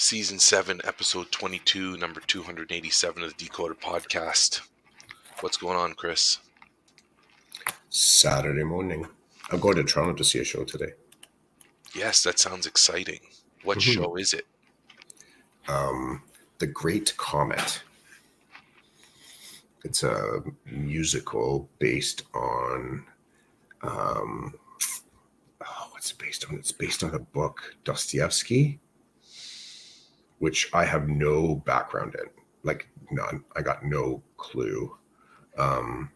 Season 7, Episode 22, number 287 of the Decoded Podcast. What's going on, Chris? Saturday morning. I'm going to Toronto to see a show today. Yes, that sounds exciting. What show is it? The Great Comet. It's a musical based on what's it based on? It's based on a book, Dostoevsky, which I have no background in. Like none. I got no clue. What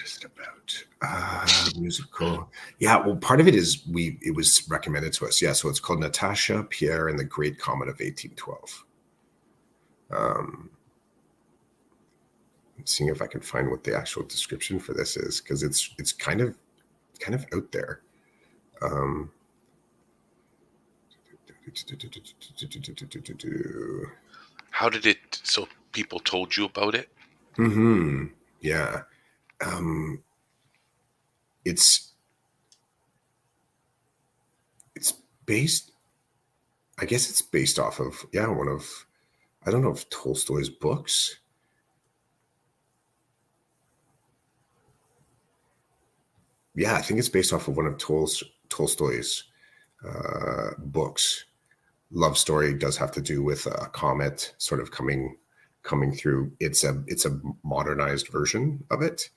is it about? Musical. Yeah, well, part of it is it was recommended to us. Yeah, so it's called Natasha, Pierre, and the Great Comet of 1812. Seeing if I can find what the actual description for this is, because it's kind of out there. How did it? So people told you about it? Yeah. It's based. I guess it's based off of one of, I don't know if Tolstoy's books. Yeah, I think it's based off of one of Tolstoy's books. Love story does have to do with a comet sort of coming through. It's a modernized version of it,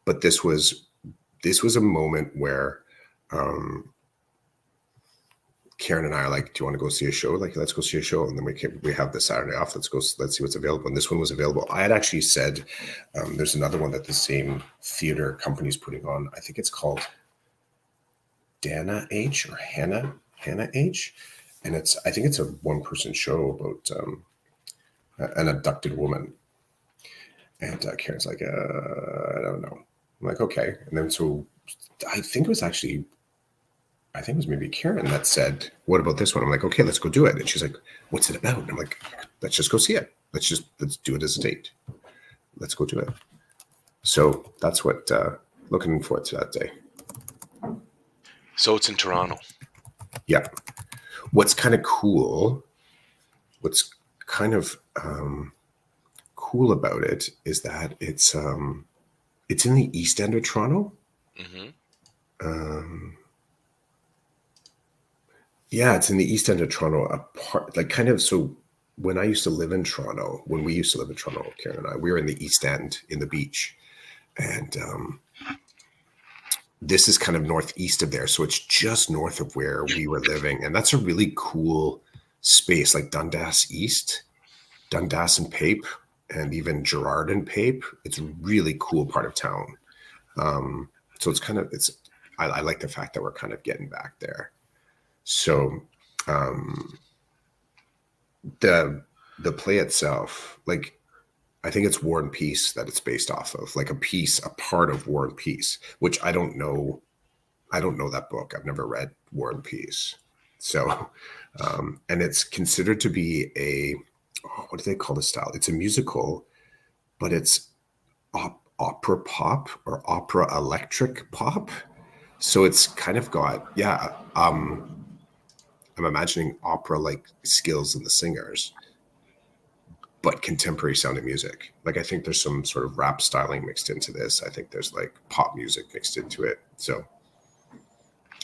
but this was a moment where Karen and I are like, do you want to go see a show? Like, let's go see a show. And then we have the Saturday off. Let's see what's available. And this one was available. I had actually said, there's another one that the same theater company is putting on. I think it's called Dana H or Hannah H. And I think it's a one-person show about an abducted woman. And Karen's like, I don't know. I'm like, okay. And then so I think it was maybe Karen that said, what about this one? I'm like, okay, let's go do it. And she's like, what's it about? And I'm like, let's just go see it. Let's do it as a date. Let's go do it. So that's what, looking forward to that day. So it's in Toronto. Yeah. What's kind of cool about it is that it's in the East End of Toronto. Yeah, it's in the East End of Toronto, so when we used to live in Toronto, Karen and I, we were in the East End in the beach. And this is kind of northeast of there. So it's just north of where we were living. And that's a really cool space, like Dundas East, Dundas and Pape, and even Gerrard and Pape. It's a really cool part of town. So I like the fact that we're kind of getting back there. So the play itself, like, I think it's War and Peace that it's based off of, like a part of War and Peace, which I don't know that book. I've never read War and Peace. So, and it's considered to be what do they call the style? It's a musical, but it's opera pop or opera electric pop. So it's kind of got, I'm imagining opera-like skills in the singers, but contemporary sounding music. Like, I think there's some sort of rap styling mixed into this. I think there's like pop music mixed into it. So,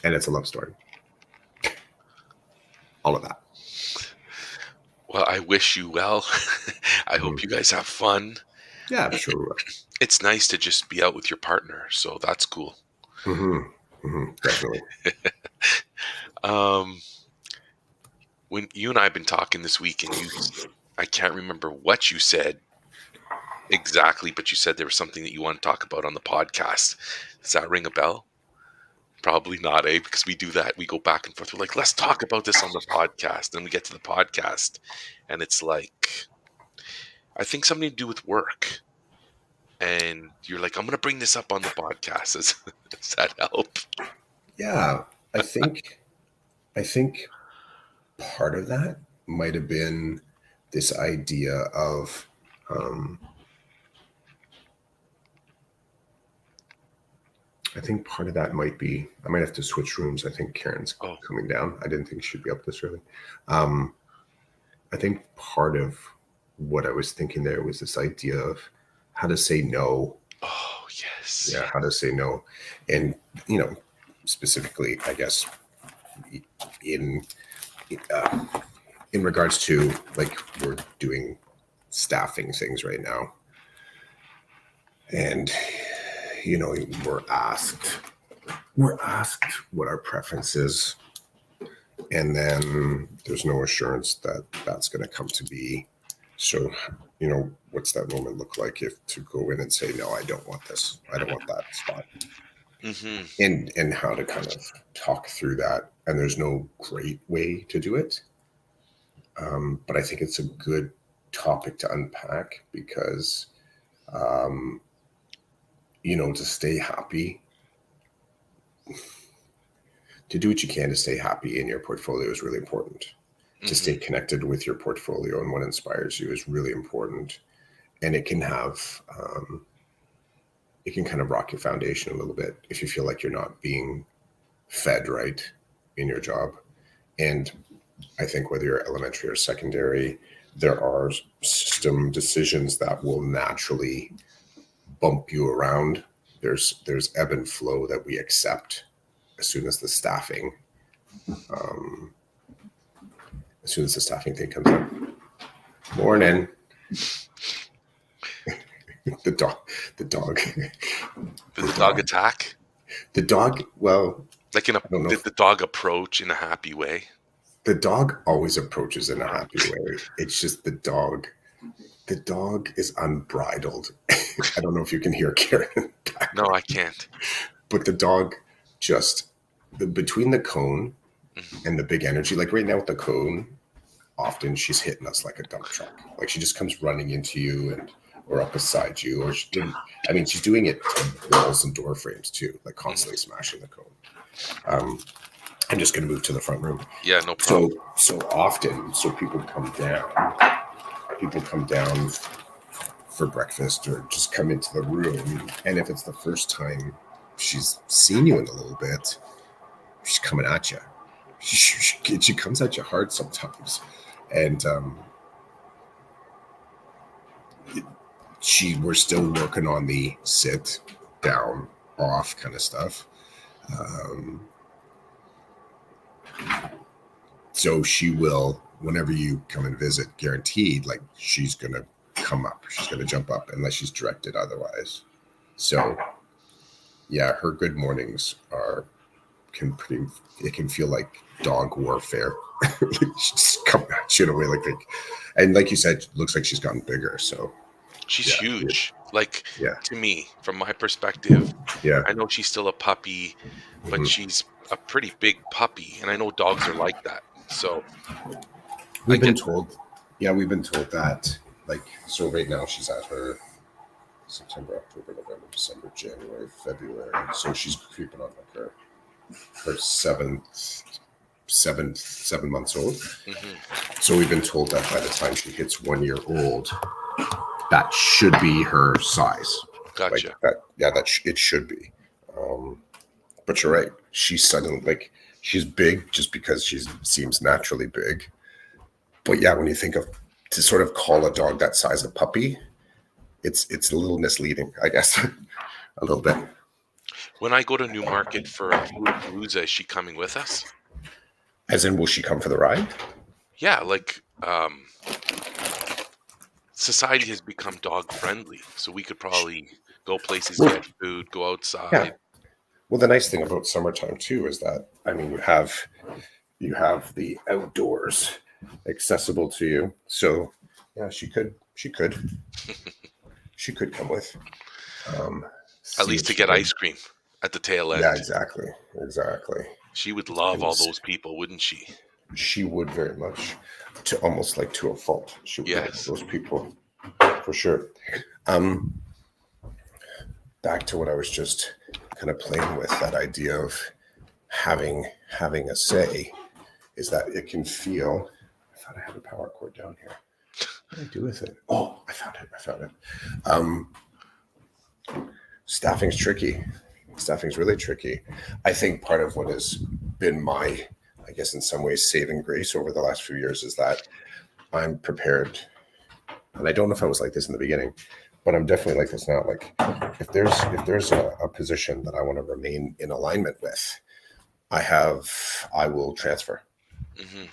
and it's a love story. All of that. Well, I wish you well. I hope you guys have fun. Yeah, I'm sure. It's nice to just be out with your partner, so that's cool. Definitely. When you and I have been talking this week, and I can't remember what you said exactly, but you said there was something that you want to talk about on the podcast. Does that ring a bell? Probably not, because we do that. We go back and forth. We're like, let's talk about this on the podcast. Then we get to the podcast, and it's like, I think something to do with work. And you're like, I'm going to bring this up on the podcast. Does that help? Yeah, I think part of that might have been this idea of I think part of that might be, I might have to switch rooms. I think Karen's Oh, coming down. I didn't think she'd be up this early. I think part of what I was thinking there was this idea of how to say no. oh, yes. Yeah, how to say no. And, you know, specifically, I guess, in uh, in regards to, like, we're doing staffing things right now. And, you know, we're asked what our preference is. And then there's no assurance that that's going to come to be. So, you know, what's that moment look like if to go in and say, no, I don't want this. I don't want that spot. Mm-hmm. And how to kind of talk through that. And there's no great way to do it. But I think it's a good topic to unpack because, you know, to stay happy, to do what you can to stay happy in your portfolio is really important. To stay connected with your portfolio and what inspires you is really important. And it can have, it can kind of rock your foundation a little bit if you feel like you're not being fed right in your job. And I think whether you're elementary or secondary, there are system decisions that will naturally bump you around. There's ebb and flow that we accept as soon as the staffing thing comes up. Morning. the dog. Did the dog attack? The dog. Well, Like did the dog approach in a happy way? The dog always approaches in a happy way. It's just the dog. The dog is unbridled. I don't know if you can hear Karen. No, I can't. But the dog just between the cone and the big energy, like right now with the cone, often she's hitting us like a dump truck. Like she just comes running into you or up beside you, or she's doing it to walls and door frames too, like constantly smashing the cone. I'm just going to move to the front room. Yeah, no problem. So often, people come down. People come down for breakfast or just come into the room. And if it's the first time she's seen you in a little bit, she's coming at you. She comes at you hard sometimes. And we're still working on the sit, down, off kind of stuff. So she will, whenever you come and visit, guaranteed, like she's going to come up. She's going to jump up unless she's directed otherwise. So, yeah, her good mornings can feel like dog warfare. She's coming at you in a way and like you said, looks like she's gotten bigger. So she's huge. Yeah. To me, from my perspective, yeah, I know she's still a puppy, but she's a pretty big puppy, and I know dogs are like that. So we've been told that, like, so right now she's at her September, October, November, December, January, February. So she's creeping on like her 7 months old. So we've been told that by the time she hits 1 year old, that should be her size. Gotcha. It should be. But you're right. She's suddenly she's big just because she seems naturally big. But yeah, when you think of to sort of call a dog that size a puppy, it's a little misleading, I guess, a little bit. When I go to Newmarket for a food palooza, is she coming with us? As in, will she come for the ride? Yeah, society has become dog friendly, so we could probably go places, get food, go outside. Yeah. Well, the nice thing about summertime too is that, I mean, you have the outdoors accessible to you. So yeah, she could come with. At least to get ice cream at the tail end. Yeah, exactly. She would love all those people, wouldn't she? She would very much, almost like to a fault. She would love those people for sure. Back to what I was just kind of playing with, that idea of having a say, is that it can feel. I thought I had a power cord down here. What did I do with it? Oh, I found it. Staffing's tricky. Staffing is really tricky. I think part of what has been my, I guess in some ways, saving grace over the last few years is that I'm prepared. And I don't know if I was like this in the beginning, but I'm definitely like this now. Like if there's a position that I want to remain in alignment with, I will transfer. Hmm.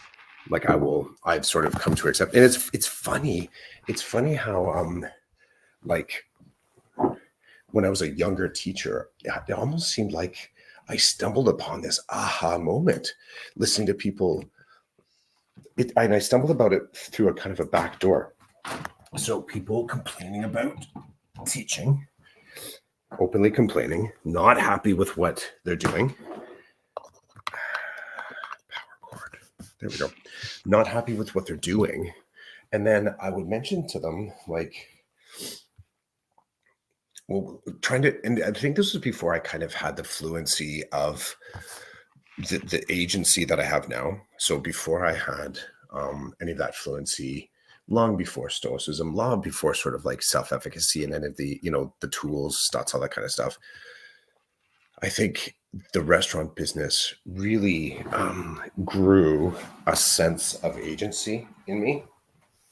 Like I've sort of come to accept. And it's funny. It's funny how like when I was a younger teacher, it almost seemed like I stumbled upon this aha moment listening to people. And I stumbled about it through a kind of a back door. So people complaining about teaching, openly complaining, not happy with what they're doing. Power cord. There we go. Not happy with what they're doing. And then I would mention to them, like, well, trying to, and I think this was before I kind of had the fluency of the agency that I have now. So before I had any of that fluency, long before stoicism, long before sort of like self-efficacy and any of the, the tools, stats, all that kind of stuff, I think the restaurant business really grew a sense of agency in me.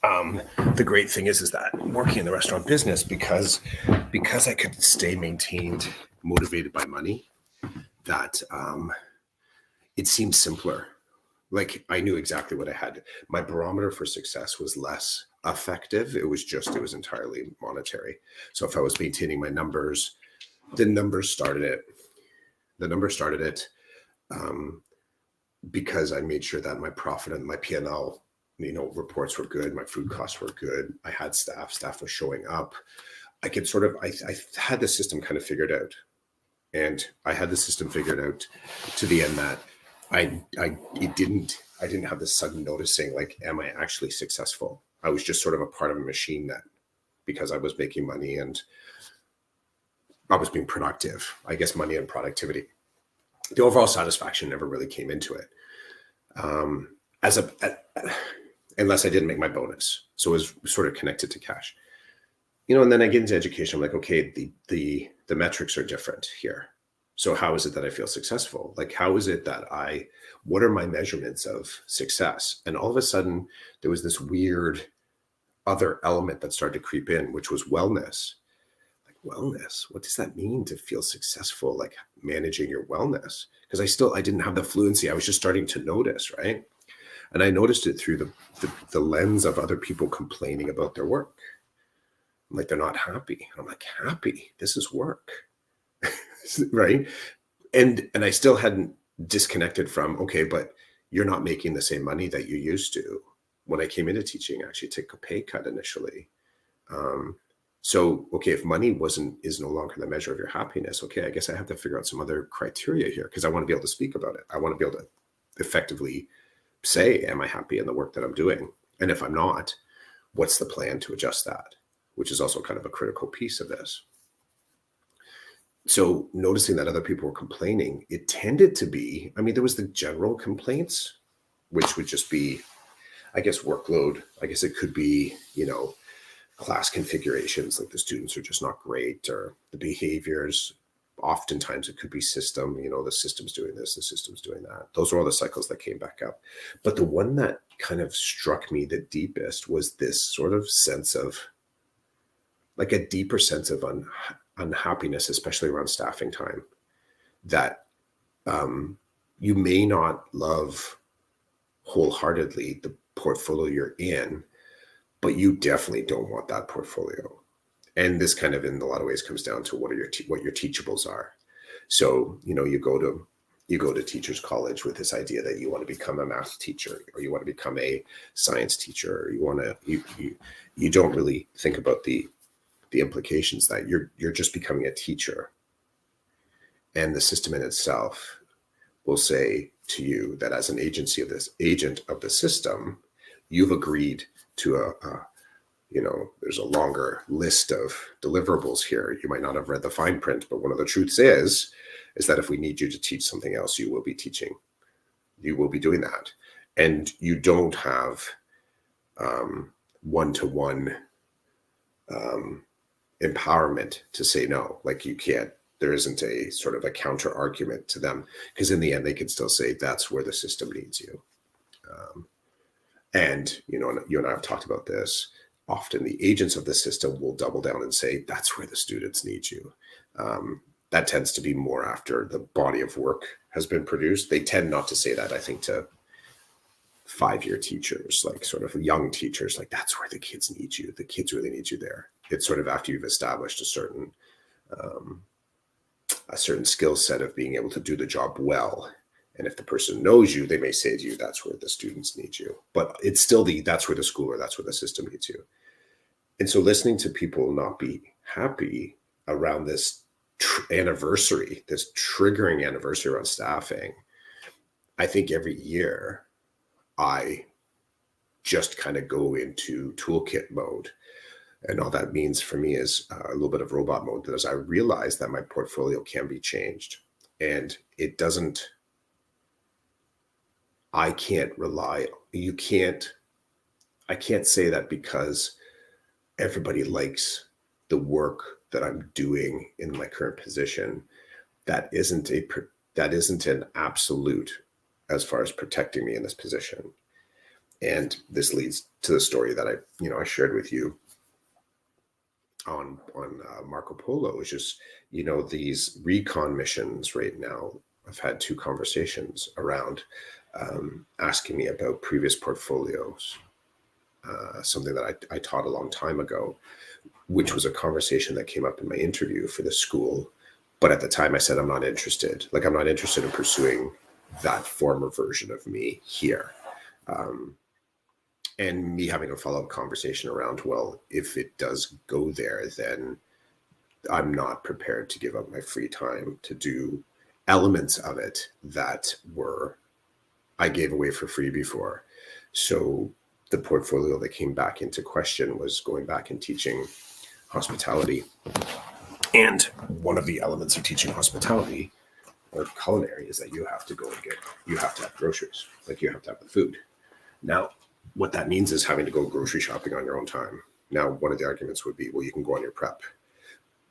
The great thing is that working in the restaurant business, because I could stay maintained, motivated by money, that it seemed simpler. Like I knew exactly what I had. My barometer for success was less affective. It was entirely monetary. So if I was maintaining my numbers, the numbers started it. The numbers started it because I made sure that my profit and my P&L, reports were good. My food costs were good. I had staff. Staff was showing up. I could sort of, I had the system kind of figured out. And I had the system figured out to the end that I didn't have this sudden noticing, like, am I actually successful? I was just sort of a part of a machine that, because I was making money and I was being productive, I guess money and productivity, the overall satisfaction never really came into it. Unless I didn't make my bonus. So it was sort of connected to cash. And then I get into education. I'm like, okay, the metrics are different here. So how is it that I feel successful? Like, how is it that what are my measurements of success? And all of a sudden there was this weird other element that started to creep in, which was wellness. Like, wellness, what does that mean to feel successful? Like managing your wellness? Because I didn't have the fluency. I was just starting to notice, right? And I noticed it through the lens of other people complaining about their work. I'm like, they're not happy. I'm like, happy? This is work. Right. And I still hadn't disconnected from, okay, but you're not making the same money that you used to. When I came into teaching, I actually took a pay cut initially. So, okay, if money is no longer the measure of your happiness, okay, I guess I have to figure out some other criteria here because I want to be able to speak about it. I want to be able to effectively say, am I happy in the work that I'm doing? And if I'm not, what's the plan to adjust that? Which is also kind of a critical piece of this. So noticing that other people were complaining, it tended to be, there was the general complaints, which would just be, I guess, workload. I guess it could be, class configurations, like the students are just not great, or the behaviors. Oftentimes it could be system, the system's doing this, the system's doing that. Those are all the cycles that came back up. But the one that kind of struck me the deepest was this sort of sense of, like, a deeper sense of unhappiness, especially around staffing time, that you may not love wholeheartedly the portfolio you're in, but you definitely don't want that portfolio. And this kind of, in a lot of ways, comes down to what your teachables are. So, you go to teachers college with this idea that you want to become a math teacher, or you want to become a science teacher, or you don't really think about the implications that you're just becoming a teacher. And the system in itself will say to you that as an agent of the system, you've agreed to there's a longer list of deliverables here. You might not have read the fine print, but one of the truths is that if we need you to teach something else, you will be teaching. You will be doing that. And you don't have one-to-one empowerment to say no. Like, you can't There isn't a sort of a counter argument to them, because in the end, they can still say that's where the system needs you. And, you and I have talked about this. Often the agents of the system will double down and say, that's where the students need you. That tends to be more after the body of work has been produced. They tend not to say that, I think, to 5-year teachers, like sort of young teachers, like that's where the kids need you. The kids really need you there. It's sort of after you've established a certain skill set of being able to do the job well. And if the person knows you, they may say to you, that's where the students need you. But it's still that's where the school or that's where the system needs you. And so listening to people not be happy around this anniversary, this triggering anniversary around staffing, I think every year I just kind of go into toolkit mode. And all that means for me is a little bit of robot mode, as I realize that my portfolio can be changed. And it doesn't, I can't say that because everybody likes the work that I'm doing in my current position, that isn't an absolute as far as protecting me in this position. And this leads to the story that I shared with you on Marco Polo. Is just, these recon missions right now. I've had 2 conversations around asking me about previous portfolios, something that I taught a long time ago, which was a conversation that came up in my interview for the school. But at the time I said, I'm not interested. Like, I'm not interested in pursuing that former version of me here. And me having a follow-up conversation around, well, if it does go there, then I'm not prepared to give up my free time to do elements of it that I gave away for free before. So the portfolio that came back into question was going back and teaching hospitality. And one of the elements of teaching hospitality or culinary is that you have to have groceries, like you have to have the food. Now, what that means is having to go grocery shopping on your own time. Now, one of the arguments would be, well, you can go on your prep,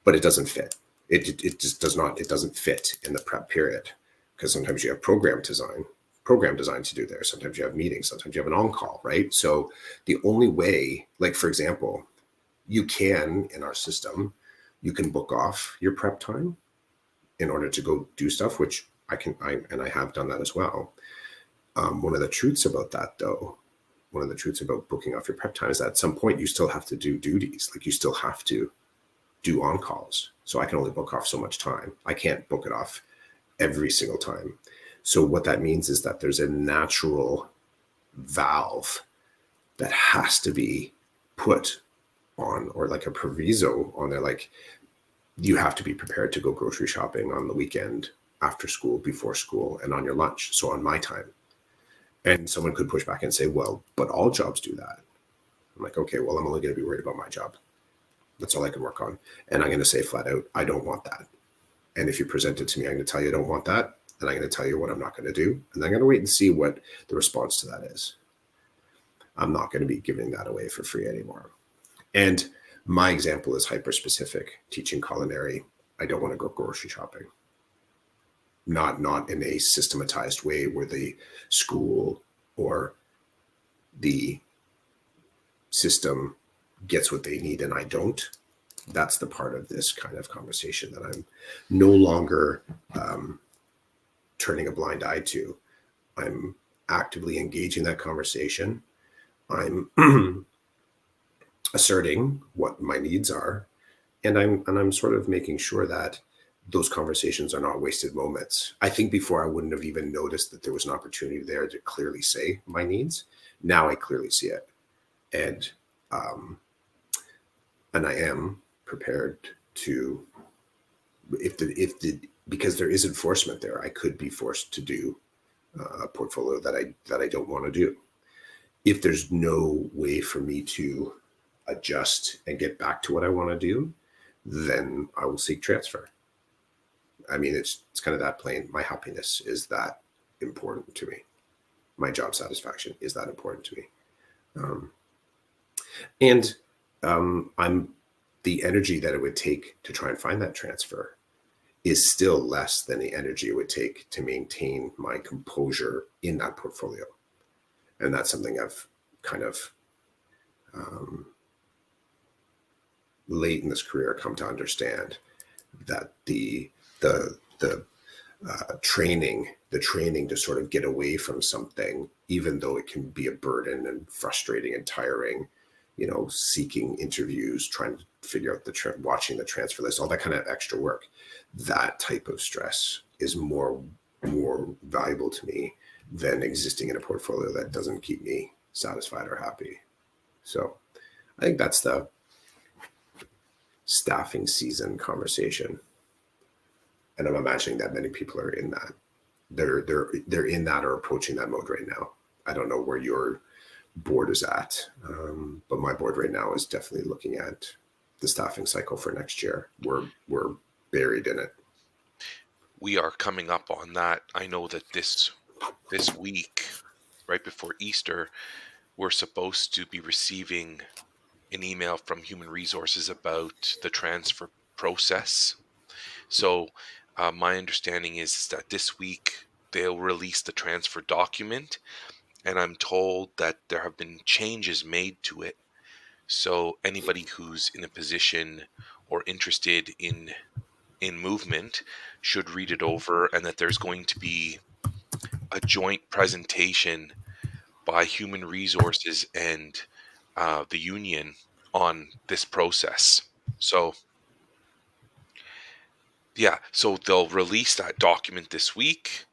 but it doesn't fit. It just does not, it doesn't fit in the prep period, because sometimes you have program design to do there. Sometimes you have meetings, sometimes you have an on-call, right? So the only way, like, for example, you can, in our system, you can book off your prep time in order to go do stuff, which I have done that as well. One of the truths about that, though, one of the truths about booking off your prep time is that at some point you still have to do duties. Like, you still have to do on-calls. So I can only book off so much time. I can't book it off every single time. So what that means is that there's a natural valve that has to be put on, or like a proviso on there. Like, you have to be prepared to go grocery shopping on the weekend, after school, before school, and on your lunch. So on my time. And someone could push back and say, well, but all jobs do that. I'm like, okay, well, I'm only going to be worried about my job. That's all I can work on. And I'm going to say flat out, I don't want that. And if you present it to me, I'm going to tell you I don't want that. And I'm going to tell you what I'm not going to do. And then I'm going to wait and see what the response to that is. I'm not going to be giving that away for free anymore. And my example is hyper-specific. Teaching culinary, I don't want to go grocery shopping. Not in a systematized way where the school or the system gets what they need and I don't. That's the part of this kind of conversation that I'm no longer turning a blind eye to. I'm actively engaging that conversation. I'm asserting what my needs are, and I'm sort of making sure that those conversations are not wasted moments. I think before I wouldn't have even noticed that there was an opportunity there to clearly say my needs. Now I clearly see it, and I am prepared to, because there is enforcement there, I could be forced to do a portfolio that I don't want to do. If there's no way for me to adjust and get back to what I want to do, then I will seek transfer. I mean, it's kind of that plain. My happiness is that important to me. My job satisfaction is that important to me. I'm the energy that it would take to try and find that transfer is still less than the energy it would take to maintain my composure in that portfolio. And that's something I've kind of um, late in this career come to understand, that the training to sort of get away from something, even though it can be a burden and frustrating and tiring, seeking interviews, trying to figure out watching the transfer list, all that kind of extra work, that type of stress is more valuable to me than existing in a portfolio that doesn't keep me satisfied or happy. So I think that's the staffing season conversation. And I'm imagining that many people are in that. They're in that or approaching that mode right now. I don't know where your board is at, but my board right now is definitely looking at the staffing cycle for next year. We're buried in it. We are coming up on that. I know that this week, right before Easter, we're supposed to be receiving an email from Human Resources about the transfer process. So my understanding is that this week they'll release the transfer document, and I'm told that there have been changes made to it. So anybody who's in a position or interested in movement should read it over, and that there's going to be a joint presentation by Human Resources and the union on this process. So yeah, so they'll release that document this week,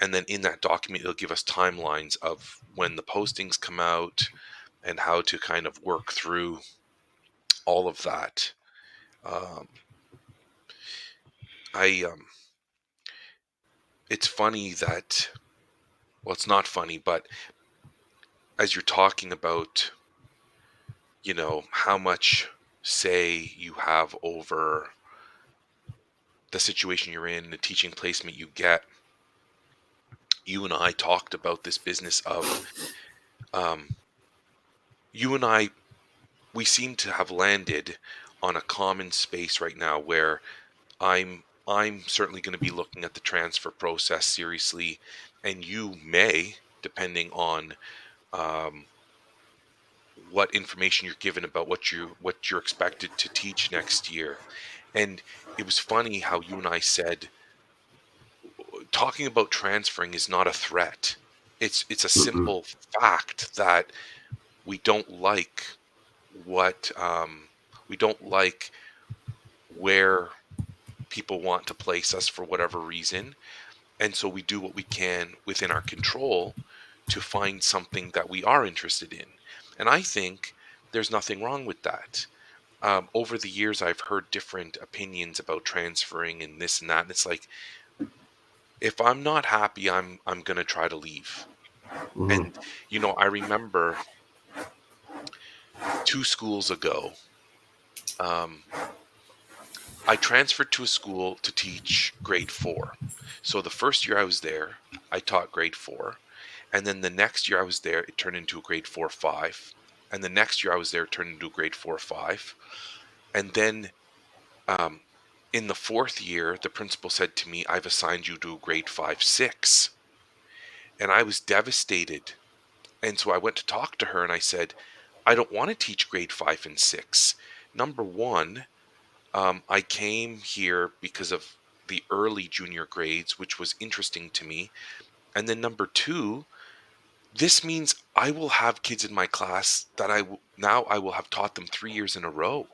and then in that document it'll give us timelines of when the postings come out and how to kind of work through all of that. Um, it's funny that, well, it's not funny, but as you're talking about, how much say you have over the situation you're in, the teaching placement you get, you and I talked about this business of, um, you and I, we seem to have landed on a common space right now where I'm certainly going to be looking at the transfer process seriously, and you may, depending on um, what information you're given about what you're expected to teach next year. And it was funny how you and I said talking about transferring is not a threat. It's a Mm-mm. simple fact that we don't like what we don't like where people want to place us for whatever reason. And so we do what we can within our control to find something that we are interested in. And I think there's nothing wrong with that. Over the years, I've heard different opinions about transferring and this and that. And it's like, if I'm not happy, I'm gonna try to leave. Mm-hmm. And I remember 2 schools ago, um, I transferred to a school to teach grade 4. So the first year I was there, I taught grade 4. And then the next year I was there, it turned into a grade 4-5. And the next year I was there, it turned into a grade 4-5. And then um, in the fourth year, the principal said to me, I've assigned you to a grade 5-6. And I was devastated. And so I went to talk to her and I said, I don't want to teach grade 5 and 6. Number one, I came here because of the early junior grades, which was interesting to me. And then number two, this means I will have kids in my class that now I will have taught them 3 years in a row.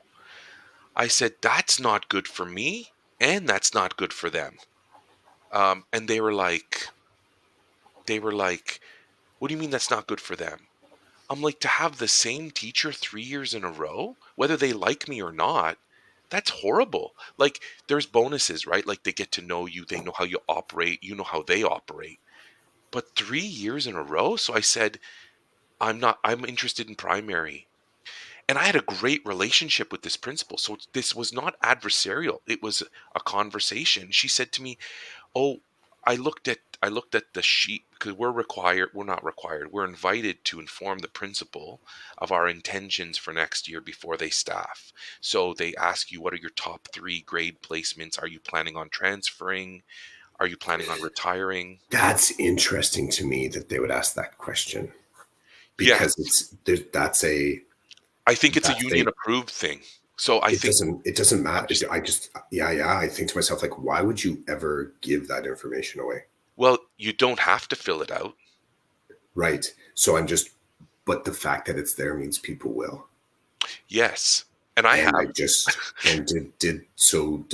I said, that's not good for me, and that's not good for them. And they were like, what do you mean that's not good for them? I'm like, to have the same teacher 3 years in a row, whether they like me or not, that's horrible. Like, there's bonuses, right? Like, they get to know you, they know how you operate, you know how they operate. But 3 years in a row? So I said, I'm interested in primary. And I had a great relationship with this principal. So this was not adversarial. It was a conversation. She said to me, "Oh, I looked at the sheet because we're not required, we're invited to inform the principal of our intentions for next year before they staff. So they ask you, what are your top 3 grade placements? Are you planning on transferring? Are you planning on retiring? That's interesting to me that they would ask that question, because Yes, I think it's a that's union a approved thing. So I think it doesn't I'm matter. just I just yeah, I think to myself, like, why would you ever give that information away? well, you don't have to fill it out. Right. So I'm just but the fact that it's there means people will. Yes. And I And I have. just did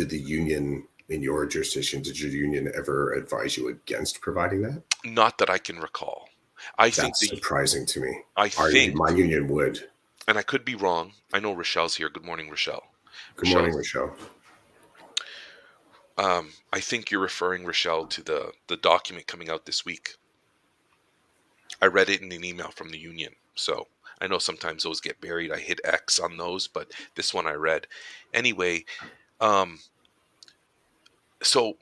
the union in your jurisdiction, did your union ever advise you against providing that? Not that I can recall. I think That's the surprising to me. I think, My union would. and I could be wrong. I know Rochelle's here. Good morning, Rochelle. Good morning, Rochelle's. Michelle. I think you're referring, Rochelle, to the document coming out this week. I read it in an email from the union. So I know sometimes those get buried. I hit X on those, but this one I read. Anyway, um, so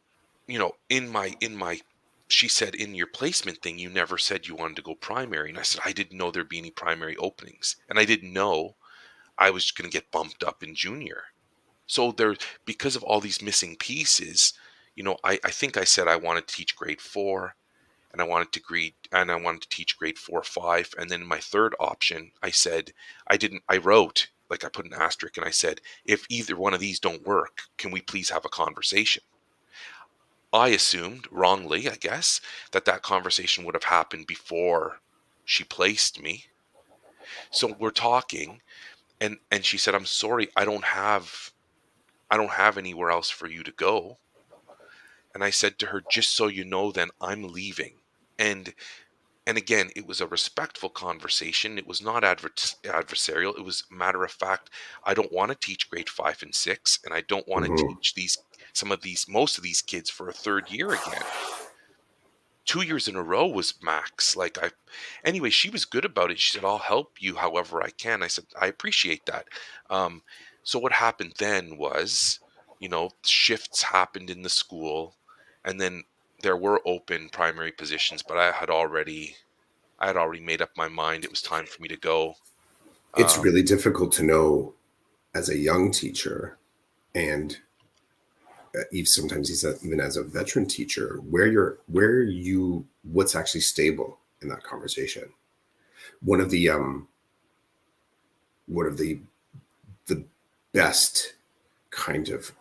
in my she said, in your placement thing, you never said you wanted to go primary. And I said, I didn't know there'd be any primary openings. And I didn't know I was going to get bumped up in junior. So there, because of all these missing pieces, I think I said I wanted to teach grade 4, and I wanted to teach grade 4 or 5. And then in my third option, I said, I wrote, like, I put an asterisk and I said, if either one of these don't work, can we please have a conversation? I assumed, wrongly, I guess, that conversation would have happened before she placed me. So we're talking, and she said, I'm sorry, I don't have anywhere else for you to go. And I said to her, just so you know, then I'm leaving. And and again, it was a respectful conversation. It was not adversarial. It was matter of fact. I don't want to teach grade 5 and 6, and I don't want to Hmm. teach most of these kids for a third year again. 2 years in a row was max. Anyway, she was good about it. She said, I'll help you however I can. I said, I appreciate that. Um, so what happened then was, shifts happened in the school, and then there were open primary positions, but I had already made up my mind. It was time for me to go. It's Um, really difficult to know as a young teacher, and even sometimes even as a veteran teacher, what's actually stable in that conversation. One of the one of the best kind of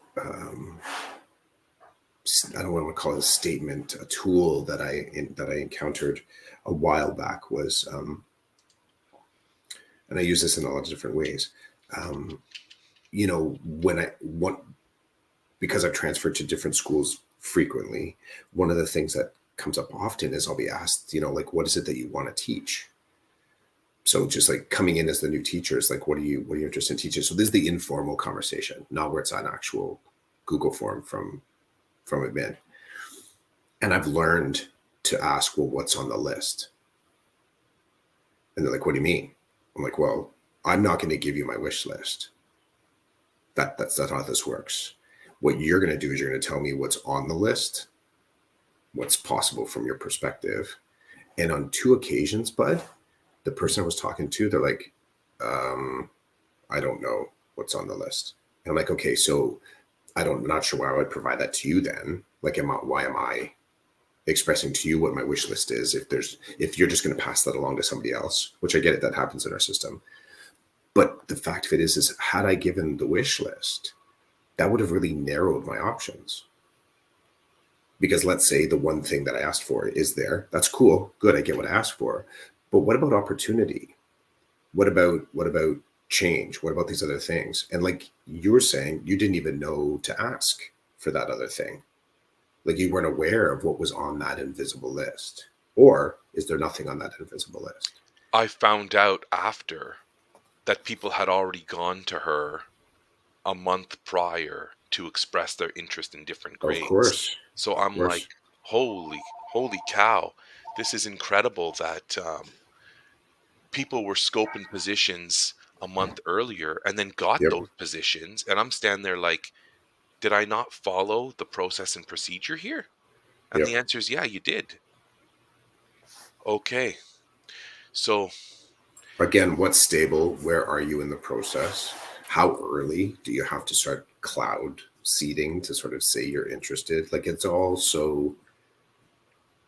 I don't want to call it a statement, a tool that I encountered a while back was, and I use this in a lot of different ways. Um, when I want because I've transferred to different schools frequently, one of the things that comes up often is I'll be asked, like, what is it that you want to teach? So just like coming in as the new teacher is like, what are you interested in teaching? So this is the informal conversation, not where it's an actual Google form from admin. And I've learned to ask, well, what's on the list? And they're like, what do you mean? I'm like, well, I'm not going to give you my wish list. That's not how this works. What you're going to do is you're going to tell me what's on the list, what's possible from your perspective. And on 2 occasions, bud, the person I was talking to, they're like, I don't know what's on the list. And I'm like, okay, so I'm not sure why I would provide that to you then. Like, why am I expressing to you what my wish list is if you're just going to pass that along to somebody else, which I get it, that happens in our system. But the fact of it is had I given the wish list, that would have really narrowed my options. Because let's say the one thing that I asked for is there. That's cool. Good. I get what I asked for. But what about opportunity? What about change? What about these other things? And like you were saying, you didn't even know to ask for that other thing. Like you weren't aware of what was on that invisible list. Or is there nothing on that invisible list? I found out after that people had already gone to her a month prior to express their interest in different Of grades. course. So Of I'm like, course. holy cow, this is incredible that people were scoping positions a month earlier and then got Yep. those positions. And I'm standing there like, did I not follow the process and procedure here? And the Yep. answer is, yeah, you did. Okay. So Again, what's stable? Where are you in the process? How early do you have to start cloud seeding to sort of say you're interested? Like it's all so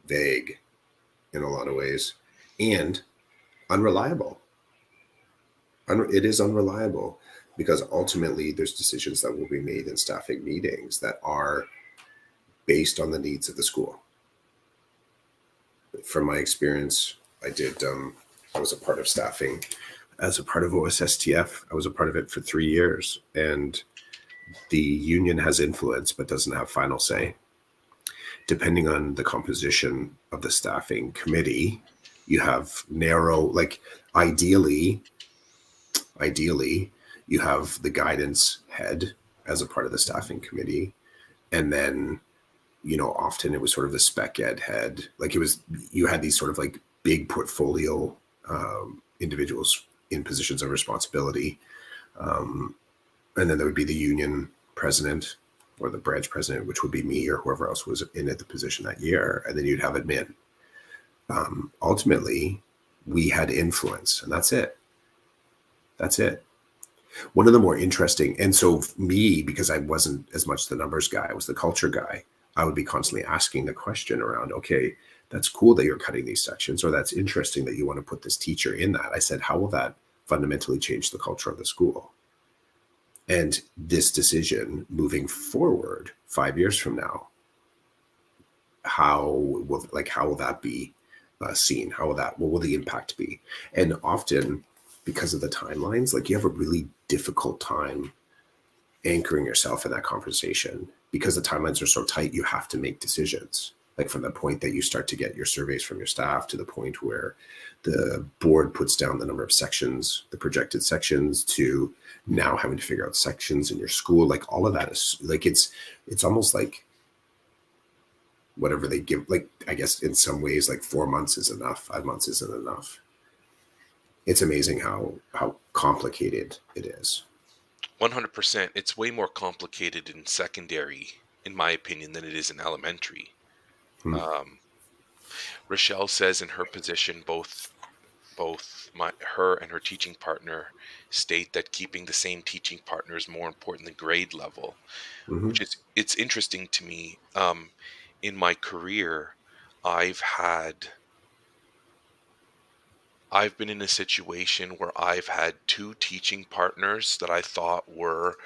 vague in a lot of ways and unreliable. It is unreliable because ultimately there's decisions that will be made in staffing meetings that are based on the needs of the school. From my experience, I did. I was a part of staffing as a part of OSSTF. I was a part of it for 3 years, and the union has influence but doesn't have final say. Depending on the composition of the staffing committee, you have narrow, like ideally, you have the guidance head as a part of the staffing committee, and then often it was sort of the spec ed head. Like it was, you had these sort of like big portfolio individuals in positions of responsibility. And then there would be the union president or the branch president, which would be me or whoever else was in at the position that year. And then you'd have admin. Ultimately, we had influence, and that's it. That's it. One of the more interesting, and so me, because I wasn't as much the numbers guy, I was the culture guy. I would be constantly asking the question around, okay, that's cool that you're cutting these sections, or that's interesting that you want to put this teacher in that. I said, how will that fundamentally change the culture of the school? And this decision moving forward 5 years from now, how will that be seen? What will the impact be? And often, because of the timelines, like you have a really difficult time anchoring yourself in that conversation because the timelines are so tight. You have to make decisions, like from the point that you start to get your surveys from your staff to the point where the board puts down the number of sections, the projected sections, to now having to figure out sections in your school. Like all of that is like it's almost like whatever they give. Like I guess in some ways, like 4 months is enough, 5 months isn't enough. It's amazing how complicated it is. 100%. It's way more complicated in secondary, in my opinion, than it is in elementary. Hmm. Um, Rochelle says in her position, her and her teaching partner state that keeping the same teaching partner is more important than grade level, Mm-hmm. which is it's interesting to me. In my career, I've had I've been in a situation where I've had two teaching partners that I thought were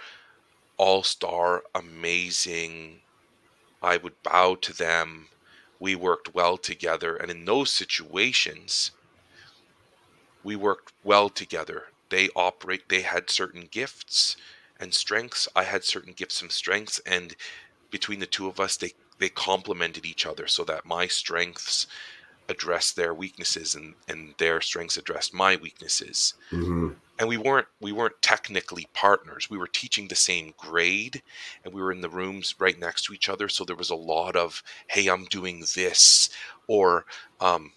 all-star, amazing. I would bow to them. We worked well together. And in those situations, we worked well together. They had certain gifts and strengths. I had certain gifts and strengths. And between the two of us, they complemented each other so that my strengths addressed their weaknesses and their strengths addressed my weaknesses. Mm-hmm. And we weren't technically partners. We were teaching the same grade and we were in the rooms right next to each other, so there was a lot of, hey, I'm doing this, or um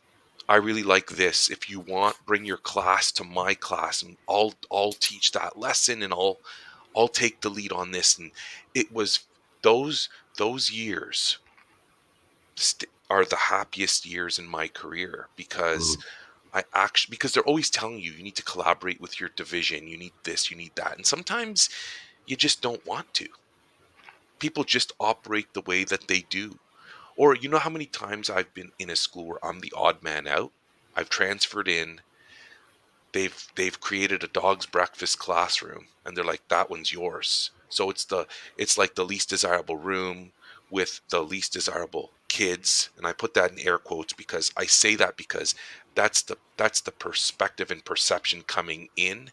I really like this. If you want, bring your class to my class and I'll teach that lesson and I'll take the lead on this. And it was those those years are the happiest years in my career because Mm-hmm. because they're always telling you need to collaborate with your division, you need this, you need that. And sometimes you just don't want to. People just operate the way that they do. Or you know how many times I've been in a school where I'm the odd man out? I've transferred in, they've created a dog's breakfast classroom and they're like, that one's yours. So it's like the least desirable room with the least desirable kids. And I put that in air quotes because I say that because that's the perspective and perception coming in.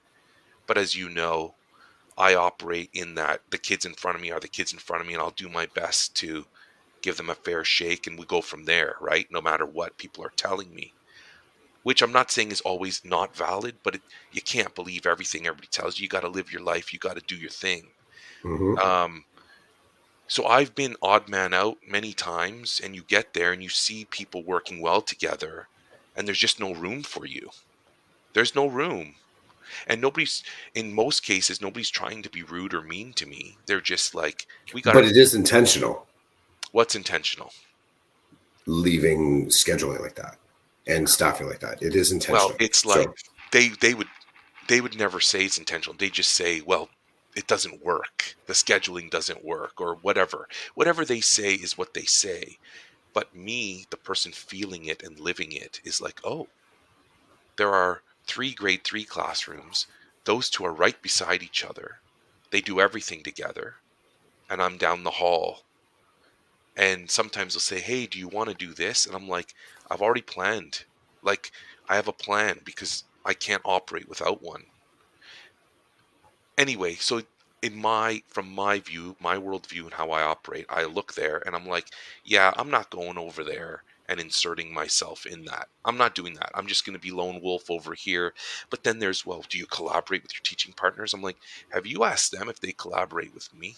But as you know, I operate in that the kids in front of me are the kids in front of me, and I'll do my best to give them a fair shake, and we go from there, right? No matter what people are telling me, which I'm not saying is always not valid, but you can't believe everything everybody tells you. You got to live your life. You got to do your thing. Mm-hmm. Um, so I've been odd man out many times, and you get there and you see people working well together, and there's just no room for you. There's no room. And in most cases, nobody's trying to be rude or mean to me. They're just like, we got But to, it is intentional what's intentional? leaving scheduling like that. and staffing like that. It is Well, intentional. it's like So they they would they would never say it's intentional. They just say, well, it doesn't work. The scheduling doesn't work or whatever. Whatever they say is what they say. But me, the person feeling it and living it is like, oh, there are 3 grade 3 classrooms. Those two are right beside each other. They do everything together. And I'm down the hall. And sometimes they'll say, hey, do you want to do this? And I'm like, I've already planned. Like, I have a plan because I can't operate without one. Anyway, so from my view, my worldview and how I operate, I look there and I'm like, yeah, I'm not going over there and inserting myself in that. I'm not doing that. I'm just going to be lone wolf over here. But then there's, well, do you collaborate with your teaching partners? I'm like, have you asked them if they collaborate with me?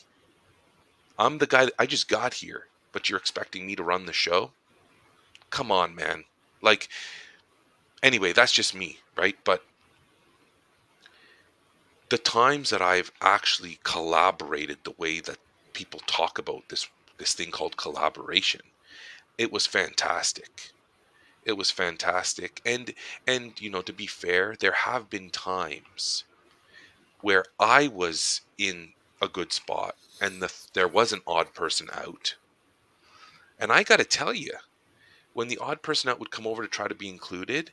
I'm the guy that I just got here, but you're expecting me to run the show? Come on, man. Like, anyway, that's just me, right? But the times that I've actually collaborated the way that people talk about this thing called collaboration, it was fantastic. It was fantastic. And to be fair, there have been times where I was in a good spot and there was an odd person out. And I got to tell you, when the odd person out would come over to try to be included,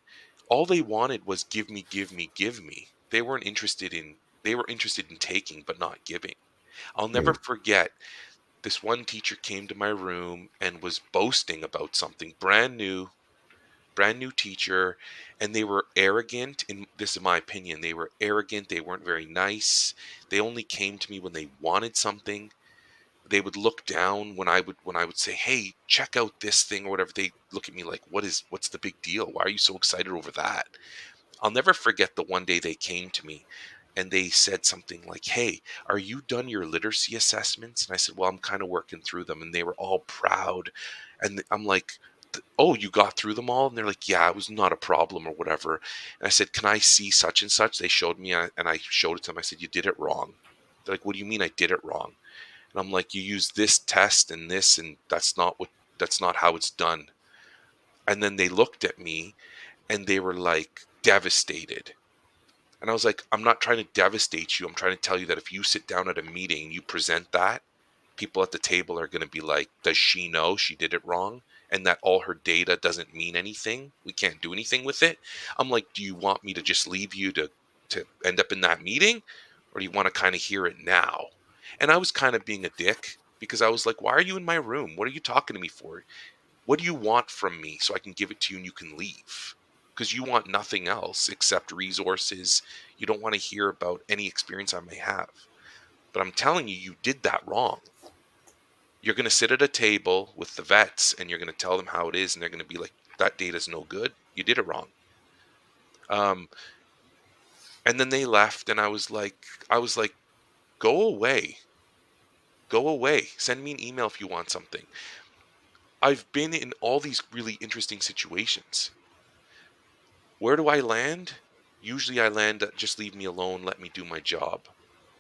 all they wanted was give me, give me, give me. They were interested in taking but not giving. I'll never mm, forget this one teacher came to my room and was boasting about something brand new teacher, and they were arrogant. And this is my opinion, they were arrogant, they weren't very nice. They only came to me when they wanted something. They would look down when I would say, hey, check out this thing or whatever. They look at me like, what's the big deal? Why are you so excited over that? I'll never forget the one day they came to me and they said something like, hey, are you done your literacy assessments? And I said, well, I'm kind of working through them. And they were all proud. And I'm like, oh, you got through them all? And they're like, yeah, it was not a problem or whatever. And I said, can I see such and such? They showed me and I showed it to them. I said, you did it wrong. They're like, what do you mean I did it wrong? And I'm like, you use this test and this, and that's not how it's done. And then they looked at me and they were like devastated. And I was like, I'm not trying to devastate you. I'm trying to tell you that if you sit down at a meeting and you present that, people at the table are going to be like, does she know she did it wrong? And that all her data doesn't mean anything. We can't do anything with it. I'm like, do you want me to just leave you to end up in that meeting? Or do you want to kind of hear it now? And I was kind of being a dick because I was like, why are you in my room? What are you talking to me for? What do you want from me so I can give it to you and you can leave? Because you want nothing else except resources. You don't want to hear about any experience I may have. But I'm telling you, you did that wrong. You're going to sit at a table with the vets and you're going to tell them how it is. And they're going to be like, that data's no good. You did it wrong. Um, and then they left and I was like, go away. Go away. Send me an email if you want something. I've been in all these really interesting situations. Where do I land? Usually I land at just leave me alone, let me do my job.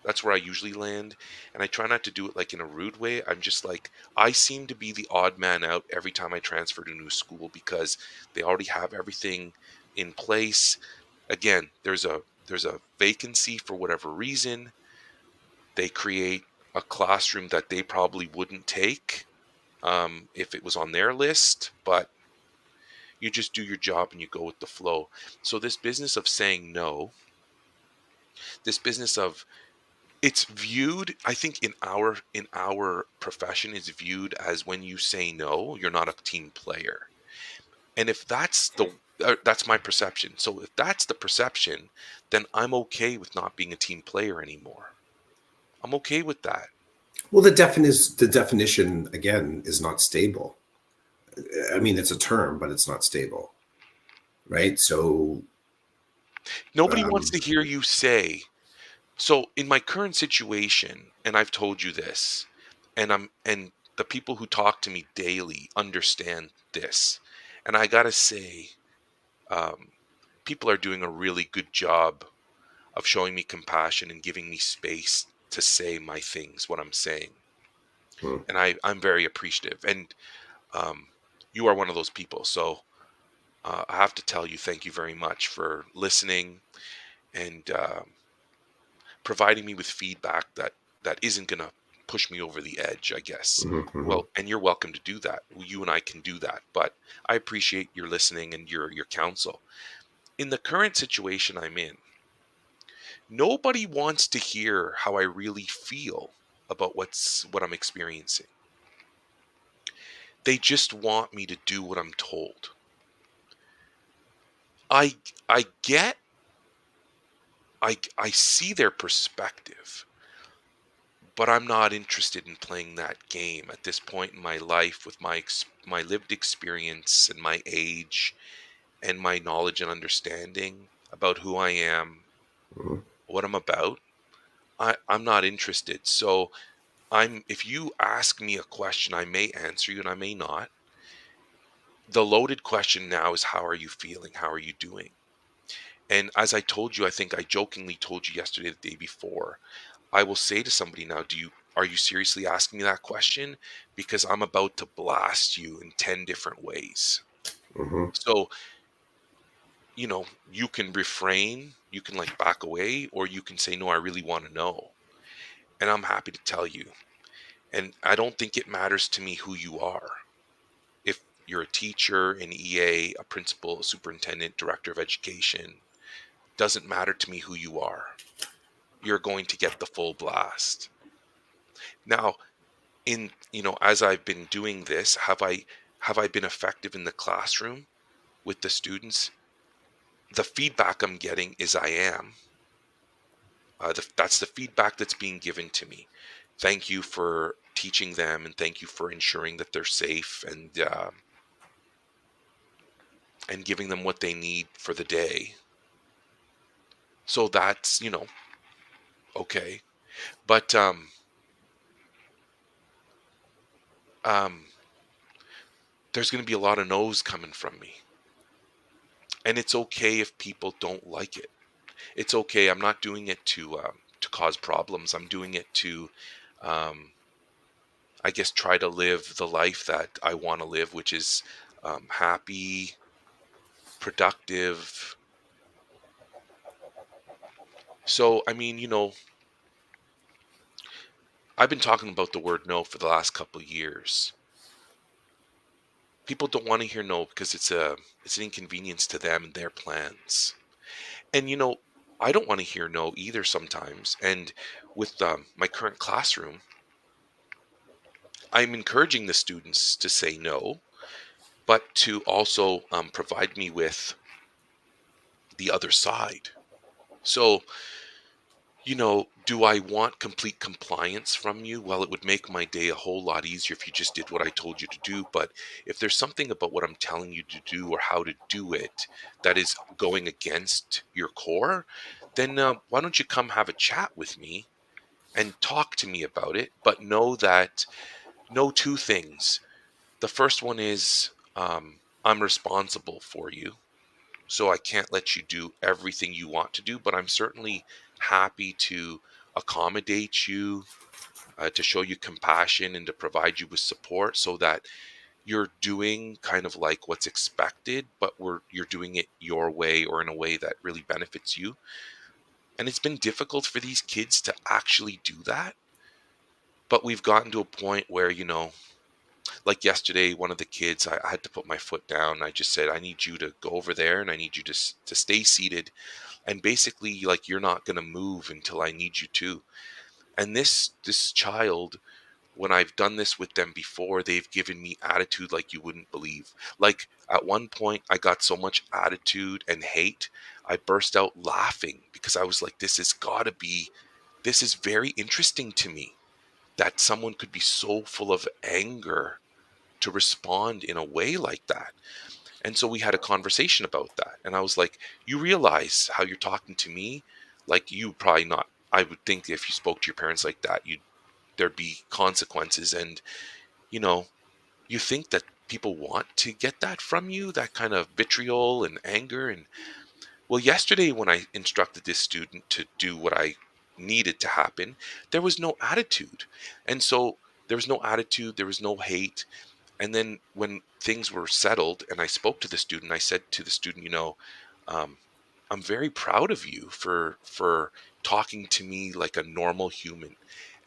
That's where I usually land. And I try not to do it like in a rude way. I'm just like, I seem to be the odd man out every time I transfer to a new school because they already have everything in place. Again, there's a vacancy for whatever reason. They create a classroom that they probably wouldn't take if it was on their list, but you just do your job and you go with the flow. So this business of saying no, this business of it's viewed, I think in our profession is viewed as when you say no, you're not a team player. And if that's my perception. So if that's the perception, then I'm okay with not being a team player anymore. I'm okay with that. well, the definition again is not stable. I mean, it's a term, but it's not stable, right? So, Nobody wants um, to hear you say, so in my current situation, and I've told you this, and the people who talk to me daily understand this. And I gotta say, um, people are doing a really good job of showing me compassion and giving me space to say my things, what I'm saying. hmm, And I'm very appreciative. And um, you are one of those people. So I have to tell you, thank you very much for listening and providing me with feedback that isn't going to push me over the edge, I guess. Mhm, mhm, Well, and you're welcome to do that. You and I can do that, but I appreciate your listening and your counsel. In the current situation I'm in, nobody wants to hear how I really feel about what I'm experiencing. They just want me to do what I'm told. I I get I see their perspective, but I'm not interested in playing that game at this point in my life with my lived experience and my age and my knowledge and understanding about who I am, mhm, what I'm about. I'm not interested. So I'm if you ask me a question, I may answer you and I may not. The loaded question now is how are you feeling? How are you doing? And as I told you, I think I jokingly told you yesterday, the day before, I will say to somebody now, are you seriously asking me that question? Because I'm about to blast you in 10 different ways. mhm. So, you can refrain, you can like back away, or you can say, no, I really want to know. And I'm happy to tell you. And I don't think it matters to me who you are. If you're a teacher, an EA, a principal, a superintendent, director of education, doesn't matter to me who you are. You're going to get the full blast. Now, as I've been doing this, have I been effective in the classroom with the students? The feedback I'm getting is I am. That's the feedback that's being given to me. Thank you for teaching them, and thank you for ensuring that they're safe and giving them what they need for the day. So that's okay, but um, there's going to be a lot of no's coming from me, and it's okay if people don't like it. It's okay. I'm not doing it to cause problems. I'm doing it to, um, I guess, try to live the life that I want to live, which is happy, productive. So, I mean, I've been talking about the word no for the last couple of years. People don't want to hear no because it's an inconvenience to them and their plans. And I don't want to hear no either sometimes. And with my current classroom, I'm encouraging the students to say no, but to also provide me with the other side. So, do I want complete compliance from you? Well, it would make my day a whole lot easier if you just did what I told you to do. But if there's something about what I'm telling you to do or how to do it that is going against your core, then why don't you come have a chat with me and talk to me about it? But know two things. The first one is I'm responsible for you. So I can't let you do everything you want to do, but I'm certainly happy to accommodate you, to show you compassion and to provide you with support so that you're doing kind of like what's expected, but you're doing it your way or in a way that really benefits you. And it's been difficult for these kids to actually do that, but we've gotten to a point where, like yesterday, one of the kids, I had to put my foot down. I just said, I need you to go over there and I need you to stay seated. And basically, like, you're not going to move until I need you to. And this child, when I've done this with them before, they've given me attitude like you wouldn't believe. Like at one point, I got so much attitude and hate, I burst out laughing because I was like, this is very interesting to me that someone could be so full of anger to respond in a way like that. And so we had a conversation about that. And I was like, you realize how you're talking to me? Like you probably not. I would think if you spoke to your parents like that, there'd be consequences. And, you know, you think that people want to get that from you, that kind of vitriol and anger. And well, yesterday when I instructed this student to do what I needed to happen, there was no attitude. And so there was no attitude, there was no hate. And then when things were settled and I spoke to the student, I said to the student, um, I'm very proud of you for talking to me like a normal human.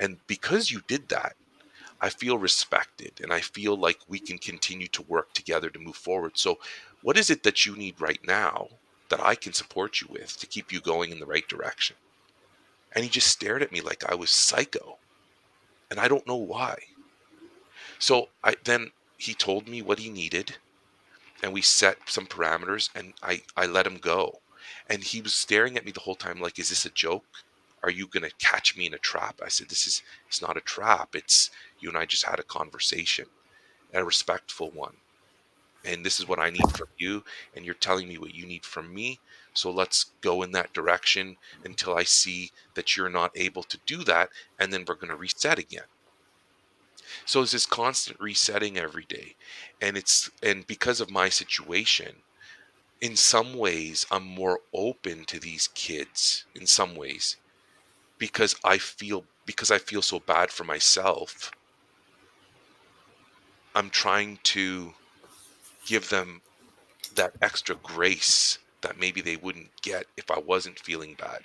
And because you did that, I feel respected and I feel like we can continue to work together to move forward. So, what is it that you need right now that I can support you with to keep you going in the right direction? And he just stared at me like I was psycho. And I don't know why. So, then he told me what he needed and we set some parameters and I let him go. And he was staring at me the whole time like, is this a joke? Are you going to catch me in a trap? I said, it's not a trap. It's you and I just had a conversation, a respectful one. And this is what I need from you. And you're telling me what you need from me. So let's go in that direction until I see that you're not able to do that. And then we're going to reset again. So it's this constant resetting every day. And because of my situation, in some ways I'm more open to these kids in some ways because I feel so bad for myself. I'm trying to give them that extra grace that maybe they wouldn't get if I wasn't feeling bad.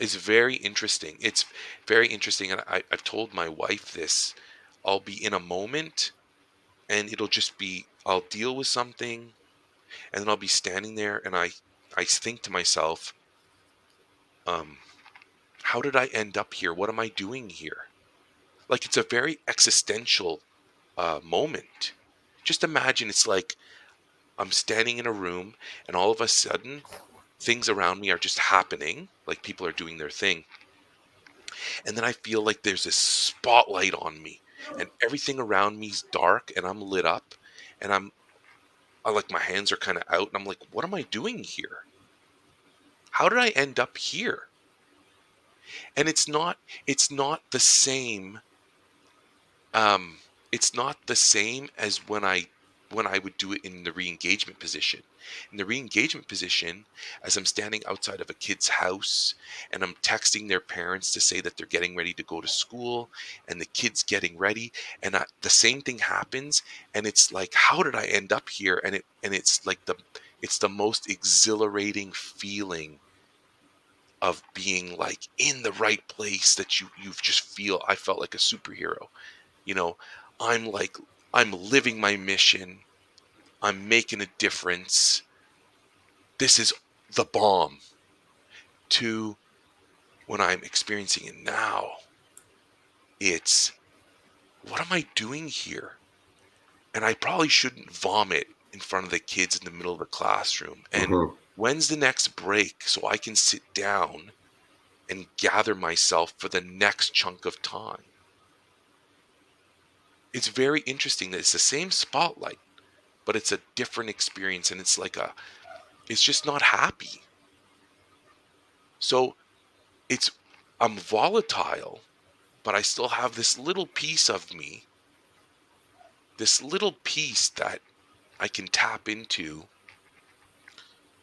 It's very interesting. It's very interesting. And I've told my wife this. I'll be in a moment and it'll just be, I'll deal with something and then I'll be standing there and I think to myself, um, how did I end up here? What am I doing here? Like it's a very existential moment. Just imagine it's like I'm standing in a room and all of a sudden things around me are just happening, like people are doing their thing. And then I feel like there's this spotlight on me and everything around me is dark and I'm lit up and I like my hands are kind of out and I'm like, what am I doing here? How did I end up here? And it's not the same um it's not the same as when I would do it in the re-engagement position. In the re-engagement position, as I'm standing outside of a kid's house and I'm texting their parents to say that they're getting ready to go to school and the kid's getting ready and the same thing happens and it's like how did I end up here and it's like it's the most exhilarating feeling of being like in the right place that you've just feel I felt like a superhero. You know, I'm like, I'm living my mission. I'm making a difference. This is the bomb. To when I'm experiencing it now, it's what am I doing here? And I probably shouldn't vomit in front of the kids in the middle of the classroom. And Mhm. when's the next break so I can sit down and gather myself for the next chunk of time? It's very interesting that it's the same spotlight, but it's a different experience and it's just not happy. So it's I'm volatile, but I still have this little piece of me, this little piece that I can tap into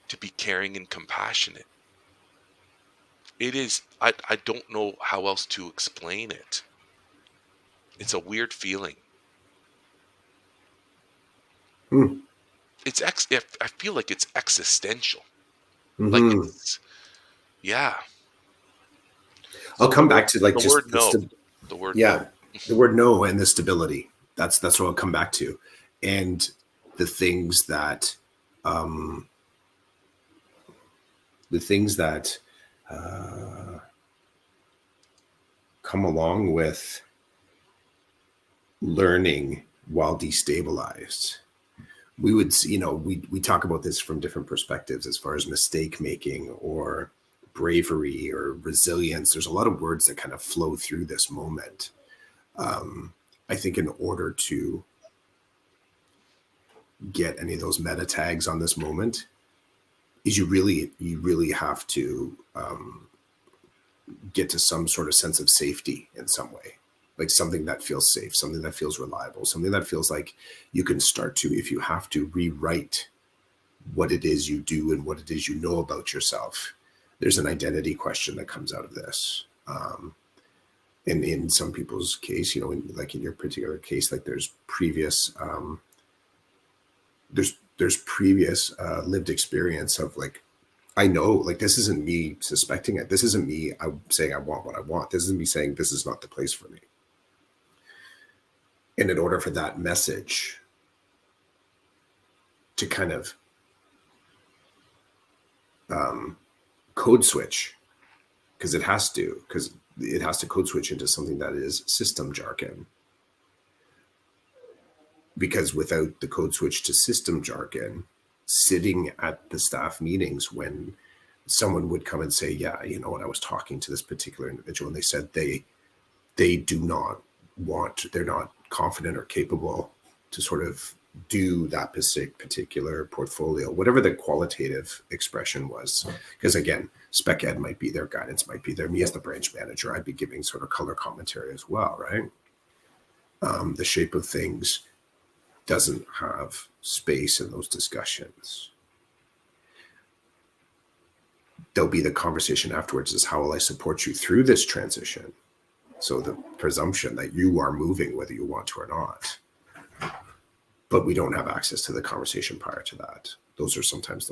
to be caring and compassionate. I don't know how else to explain it. It's a weird feeling. Hmm. I feel like it's existential. Like Mhm. it's yeah. I'll So come back to like the word just no. The word no. yeah, the word no and the stability. That's what I'll come back to, and the things that um, the things that uh, come along with learning while destabilized. We would see, we talk about this from different perspectives as far as mistake making or bravery or resilience. There's a lot of words that kind of flow through this moment. I think in order to get any of those meta tags on this moment is you really have to get to some sort of sense of safety in some way, like something that feels safe, something that feels reliable, something that feels like you can start to, if you have to, rewrite what it is you do and what it is you know about yourself. There's an identity question that comes out of this. in some people's case, like in your particular case, like there's previous lived experience of like, I know, like, this isn't me suspecting it. This isn't me saying I want what I want. This isn't me saying this is not the place for me. And in order for that message to kind of code switch, because it has to code switch into something that is system jargon. Because without the code switch to system jargon, sitting at the staff meetings when someone would come and say, yeah, you know what, I was talking to this particular individual and they said they do not want, they're not confident or capable to sort of do that particular portfolio, whatever the qualitative expression was. Because again, spec ed might be their guidance, might be there. Me as the branch manager, I'd be giving sort of color commentary as well, right? The shape of things doesn't have space in those discussions. There'll be the conversation afterwards is, how will I support you through this transition? So the presumption that you are moving whether you want to or not. But we don't have access to the conversation prior to that. Those are sometimes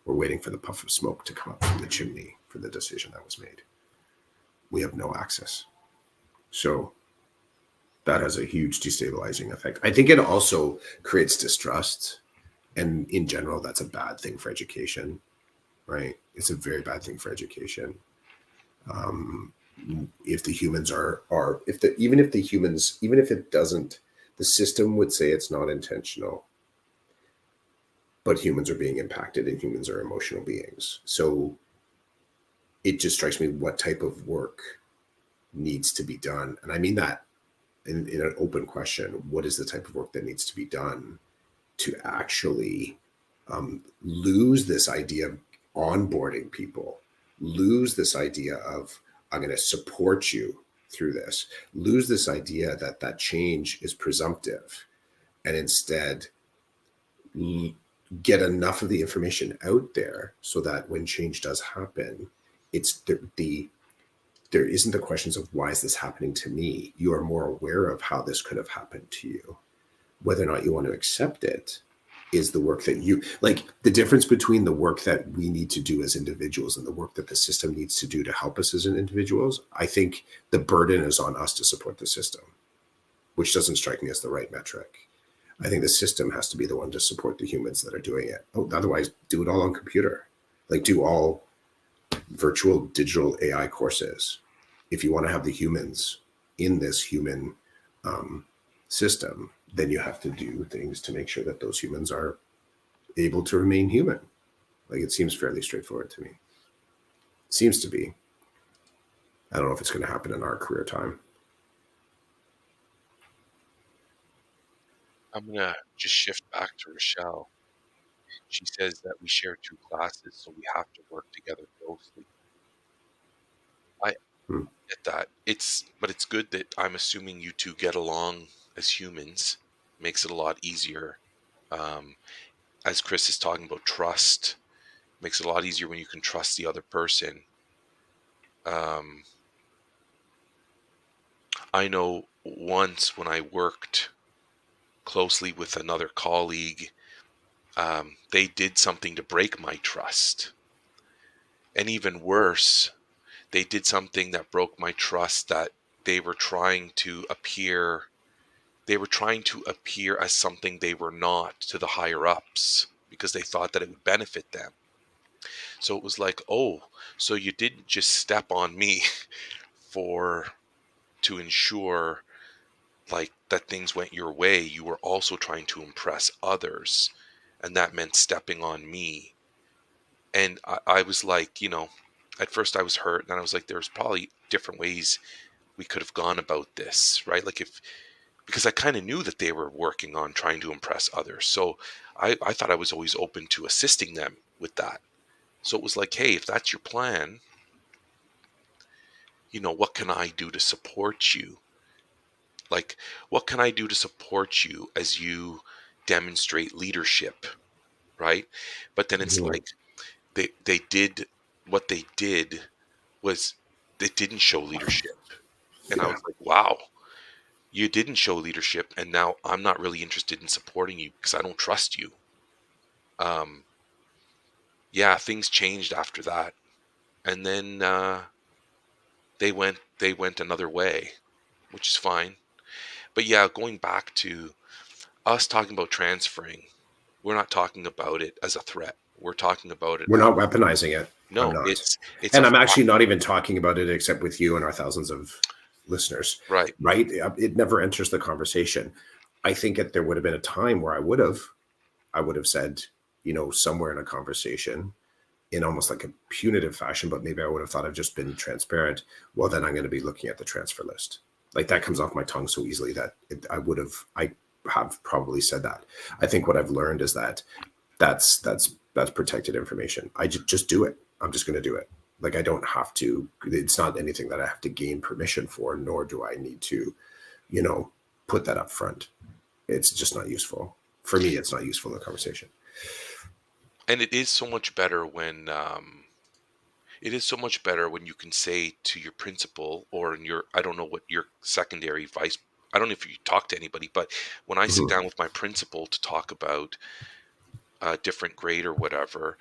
we're waiting for the puff of smoke to come up from the chimney for the decision that was made. We have no access. So that has a huge destabilizing effect. I think it also creates distrust. And in general, that's a bad thing for education, right? It's a very bad thing for education. If the humans even if it doesn't, the system would say it's not intentional, but humans are being impacted and humans are emotional beings. So it just strikes me what type of work needs to be done. And I mean that in an open question. What is the type of work that needs to be done to actually lose this idea of onboarding people, lose this idea of, I'm going to support you through this, lose this idea that change is presumptive, and instead get enough of the information out there so that when change does happen, it's there isn't the questions of, why is this happening to me? You are more aware of how this could have happened to you. Whether or not you want to accept it is the work that you, like, the difference between the work that we need to do as individuals and the work that the system needs to do to help us as individuals. I think the burden is on us to support the system, which doesn't strike me as the right metric. I think the system has to be the one to support the humans that are doing it. Otherwise, do it all on computer. Like, do all virtual digital AI courses. If you want to have the humans in this human system, then you have to do things to make sure that those humans are able to remain human. Like, it seems fairly straightforward to me. It seems to be. I don't know if it's going to happen in our career time. I'm going to just shift back to Rochelle. She says that we share two classes, so we have to work together closely. I get that. But it's good that I'm assuming you two get along as humans. Makes it a lot easier. As Chris is talking about trust, makes it a lot easier when you can trust the other person. I know once when I worked closely with another colleague, they did something to break my trust. And even worse, they did something that broke my trust, that they were trying to appear as something they were not to the higher ups because they thought that it would benefit them. So it was like, oh, so you didn't just step on me to ensure like that things went your way. You were also trying to impress others, and that meant stepping on me. And I was like, at first I was hurt, and then I was like, there's probably different ways we could have gone about this, right? Like, because I kind of knew that they were working on trying to impress others. So I thought I was always open to assisting them with that. So it was like, hey, if that's your plan, what can I do to support you? Like, what can I do to support you as you demonstrate leadership, right? But then it's like they did what they did was they didn't show leadership. And I Yeah. was like, wow, you didn't show leadership, and now I'm not really interested in supporting you because I don't trust you. Um, yeah, things changed after that, and then they went another way, which is fine. But yeah, going back to us talking about transferring, we're not talking about it as a threat. We're talking about it We're as not weaponizing it. I'm no, not. it's a And I'm fact, actually not even talking about it except with you and our thousands of listeners, right? right? It never enters the conversation. I think that there would have been a time where I would have said, somewhere in a conversation in almost like a punitive fashion, but maybe I would have thought I've just been transparent. Well, then I'm going to be looking at the transfer list. Like that comes off my tongue so easily that I have probably said that. I think what I've learned is that that's protected information. I just do it. I'm just going to do it. Like I don't have to. It's not anything that I have to gain permission for, nor do I need to, you know, put that up front. It's just not useful for me. It's not useful in the conversation. And it is so much better when you can say to your principal or in your, I don't know what your secondary vice, I don't know if you talk to anybody, but when I sit Mhm. down with my principal to talk about a different grade or whatever,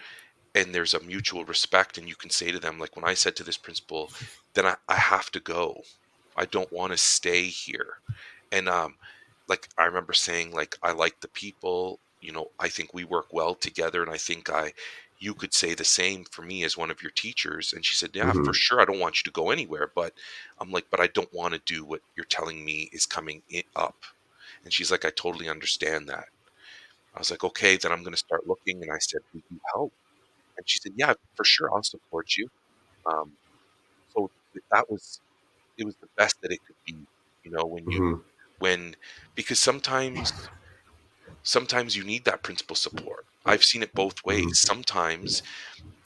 and there's a mutual respect, and you can say to them, like when I said to this principal, then I have to go. I don't want to stay here. And like I remember saying, like, I like the people, I think we work well together, and I think I you could say the same for me as one of your teachers. And she said, yeah, for Mhm. sure, I don't want you to go anywhere, but I'm like, but I don't want to do what you're telling me is coming up. And she's like, I totally understand that. I was like, okay, then I'm going to start looking. And I said, will you help? And she said, yeah, for sure, I'll support you. um, so that was it was the best that it could be, when you Mhm. when because sometimes you need that principal support. I've seen it both ways. Mhm. Sometimes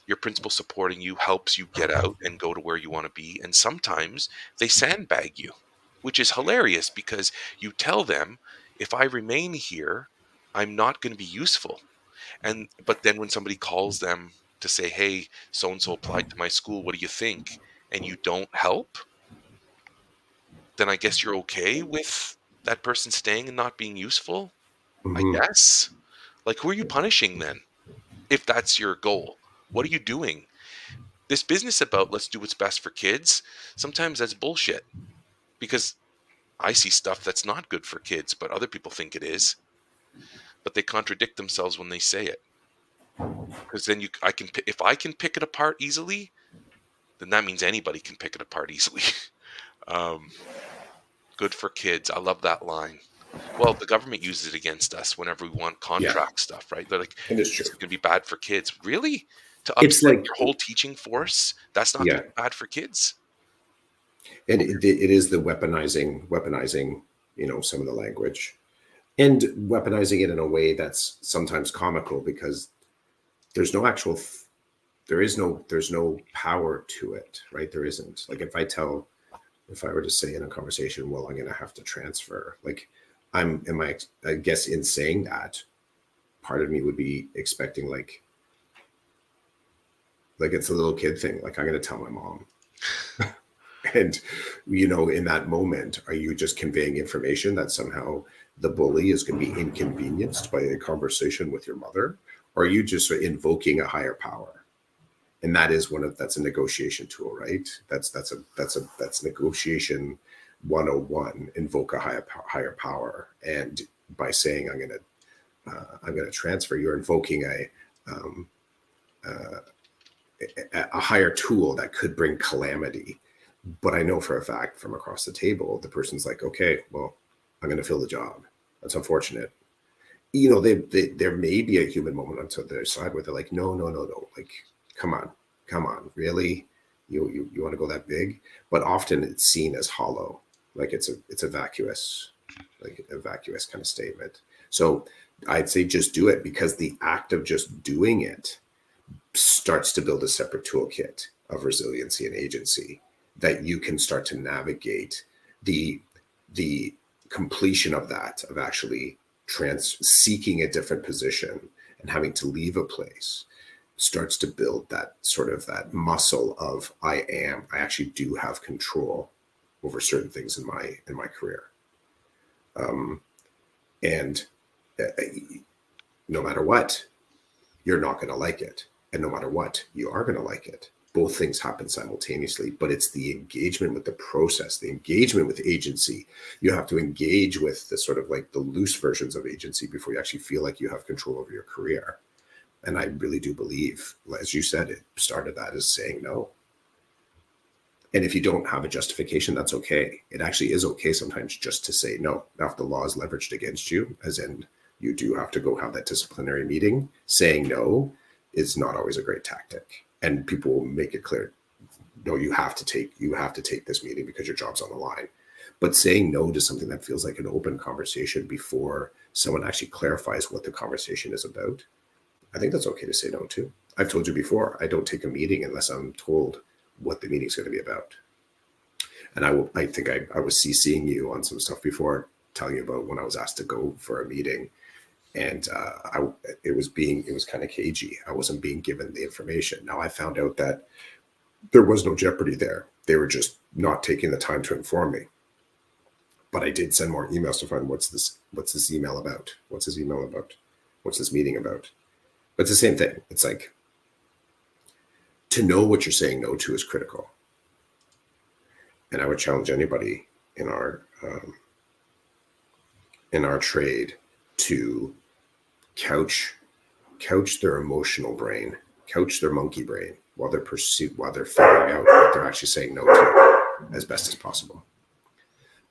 your principal supporting you helps you get out and go to where you want to be, and sometimes they sandbag you, which is hilarious because you tell them, if I remain here, I'm not going to be useful. And but then when somebody calls them to say, hey, so and so applied to my school, what do you think? And you don't help, then I guess you're okay with that person staying and not being useful, I Mhm. guess. Like, who are you punishing then? If that's your goal, what are you doing? This business about let's do what's best for kids, sometimes that's bullshit, because I see stuff that's not good for kids, but other people think it is, but they contradict themselves when they say it. Because then if I can pick it apart easily, then that means anybody can pick it apart easily. um, Good for kids. I love that line. Well, the government uses it against us whenever we want Yeah, contract stuff, right? They're like, it is this true. is going to be bad for kids. Really? To It's upset like, your whole teaching force? That's not going yeah, to be bad for kids? and it is the weaponizing, some of the language and weaponizing it in a way that's sometimes comical because there's no actual, there's no power to it, right? There isn't. Like if I were to say in a conversation, well, I'm going to have to transfer, like I guess in saying that, part of me would be expecting like it's a little kid thing. Like I'm going to tell my mom. And, in that moment, are you just conveying information that somehow the bully is going to be inconvenienced by a conversation with your mother? Or are you just invoking a higher power? And that is that's a negotiation tool, right? That's negotiation 101. Invoke a higher power. And by saying I'm going to transfer, you're invoking um, uh, a higher tool that could bring calamity. But I know for a fact from across the table, the person's like, okay, well, I'm going to fill the job. That's unfortunate. There may be a human moment on their side where they're like, no, no, no, no. Like, come on, really? You want to go that big? But often it's seen as hollow, like it's a vacuous, like a vacuous kind of statement. So I'd say just do it because the act of just doing it starts to build a separate toolkit of resiliency and agency that you can start to navigate the the completion of that, of actually seeking a different position and having to leave a place, starts to build that sort of that muscle of I actually do have control over certain things in my career. And no matter what, you're not going to like it. And no matter what, you are going to like it. Both things happen simultaneously, but it's the engagement with the process, the engagement with agency. You have to engage with the sort of like the loose versions of agency before you actually feel like you have control over your career. And I really do believe, as you said, it started that as saying no. And if you don't have a justification, that's okay. It actually is okay sometimes just to say no. Now, if the law is leveraged against you, as in you do have to go have that disciplinary meeting, saying no is not always a great tactic. And people will make it clear, no, you have to take this meeting because your job's on the line. But saying no to something that feels like an open conversation before someone actually clarifies what the conversation is about, I think that's okay to say no to. I've told you before, I don't take a meeting unless I'm told what the meeting's going to be about. And I think I was CCing you on some stuff before, telling you about when I was asked to go for a meeting, and it was kind of cagey. I wasn't being given the information. Now I found out that there was no jeopardy there. They were just not taking the time to inform me. But I did send more emails to find what's this email about? What's this email about? What's this meeting about? But it's the same thing. It's like, to know what you're saying no to is critical. And I would challenge anybody in our trade to couch their emotional brain, couch their monkey brain while they're figuring out what they're actually saying no to as best as possible.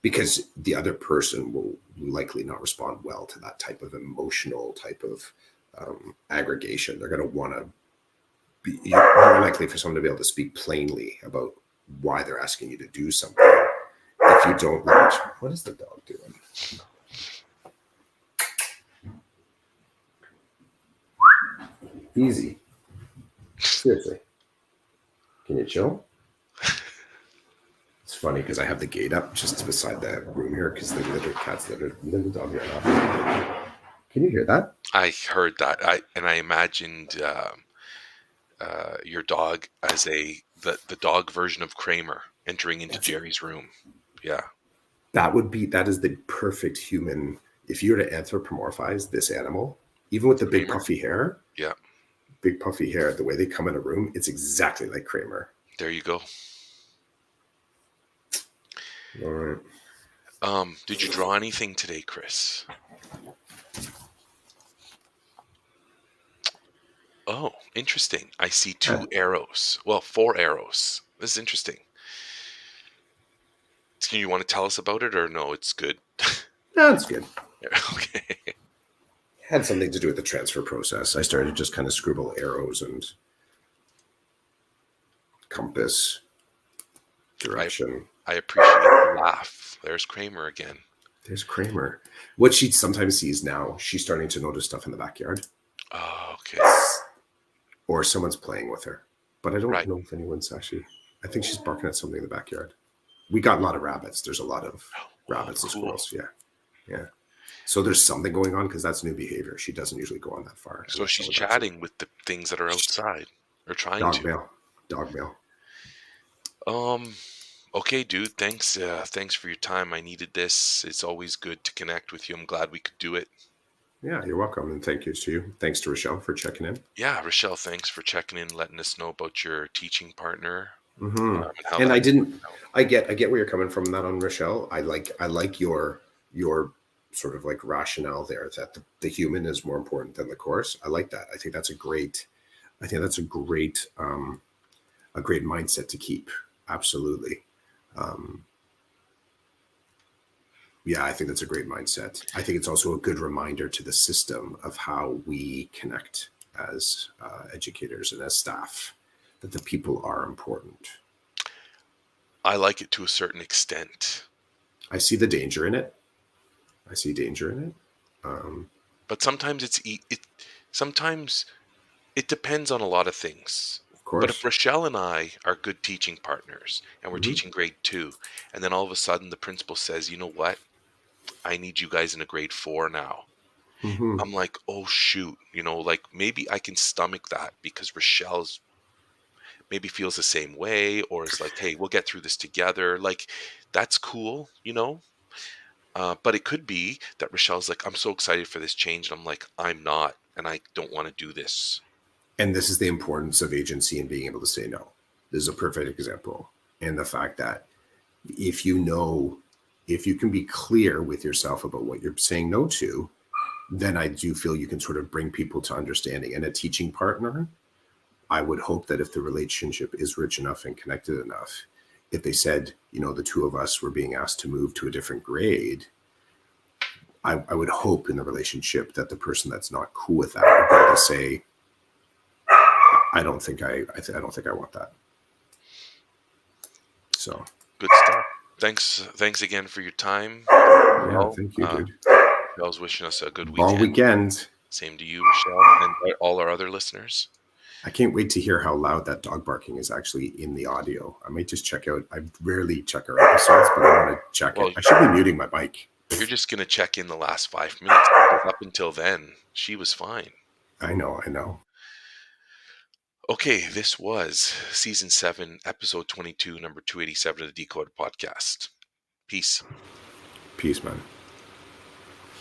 Because the other person will likely not respond well to that type of emotional type of aggregation. They're going to want to be more likely for someone to be able to speak plainly about why they're asking you to do something. If you don't like, what is the dog doing? Easy. Seriously. Can you chill? It's funny because I have the gate up just beside the room here because the cats that are the dog ran off. Can you hear that? I heard that. I imagined your dog as the dog version of Kramer entering into Jerry's room. Yeah. That is the perfect human. If you were to anthropomorphize this animal, even with the Kramer? big puffy hair, the way they come in a room, it's exactly like Kramer. There you go. All right. Did you draw anything today, Chris? Oh, interesting. I see 2 arrows. Well, 4 arrows. This is interesting. Do you want to tell us about it or no? It's good. No, it's good. Okay. It had something to do with the transfer process. I started to just kind of scribble arrows and compass, direction. I appreciate the laugh. There's Kramer again. There's Kramer. What she sometimes sees now, she's starting to notice stuff in the backyard. Oh, okay. Or someone's playing with her. But I don't know if anyone's actually... I think she's barking at something in the backyard. We got a lot of rabbits. There's a lot of rabbits and squirrels. Yeah. So there's something going on because that's new behavior. She doesn't usually go on that far. So she's chatting with the things that are outside. Or trying to. Dog mail. Okay, dude. Thanks. Thanks for your time. I needed this. It's always good to connect with you. I'm glad we could do it. Yeah, you're welcome. And thank you to you. Thanks to Rochelle for checking in. Yeah, Rochelle, thanks for checking in, letting us know about your teaching partner. Mm-hmm. And I get where you're coming from that on Rochelle. I like your sort of like rationale there that the human is more important than the course. I like that. I think that's a great mindset to keep. Absolutely. Yeah, I think that's a great mindset. I think it's also a good reminder to the system of how we connect as educators and as staff, that the people are important. I like it to a certain extent. I see the danger in it. But sometimes sometimes it depends on a lot of things. Of course. But if Rochelle and I are good teaching partners and we're teaching grade 2, and then all of a sudden the principal says, you know what? I need you guys in a grade 4 now. Mm-hmm. I'm like, oh shoot, like maybe I can stomach that because Rochelle's maybe feels the same way, or is like, hey, we'll get through this together. Like, that's cool, but it could be that Rochelle's like, I'm so excited for this change. And I'm like, I'm not, and I don't want to do this. And this is the importance of agency and being able to say no. This is a perfect example. And the fact that if you can be clear with yourself about what you're saying no to, then I do feel you can sort of bring people to understanding. And a teaching partner, I would hope that if the relationship is rich enough and connected enough, if they said, the two of us were being asked to move to a different grade, I would hope in the relationship that the person that's not cool with that would be able to say, I don't think I want that. So good stuff. Thanks again for your time. Yeah, thank you, dude. Michelle's wishing us a good Long weekend. Same to you, Michelle, and all our other listeners. I can't wait to hear how loud that dog barking is actually in the audio. I might just check out. I rarely check our episodes, but I want to check it. I should be muting my mic. You're just going to check in the last 5 minutes. Up until then, she was fine. I know. Okay, this was Season 7, Episode 22, number 287 of the Decoded Podcast. Peace. Peace, man.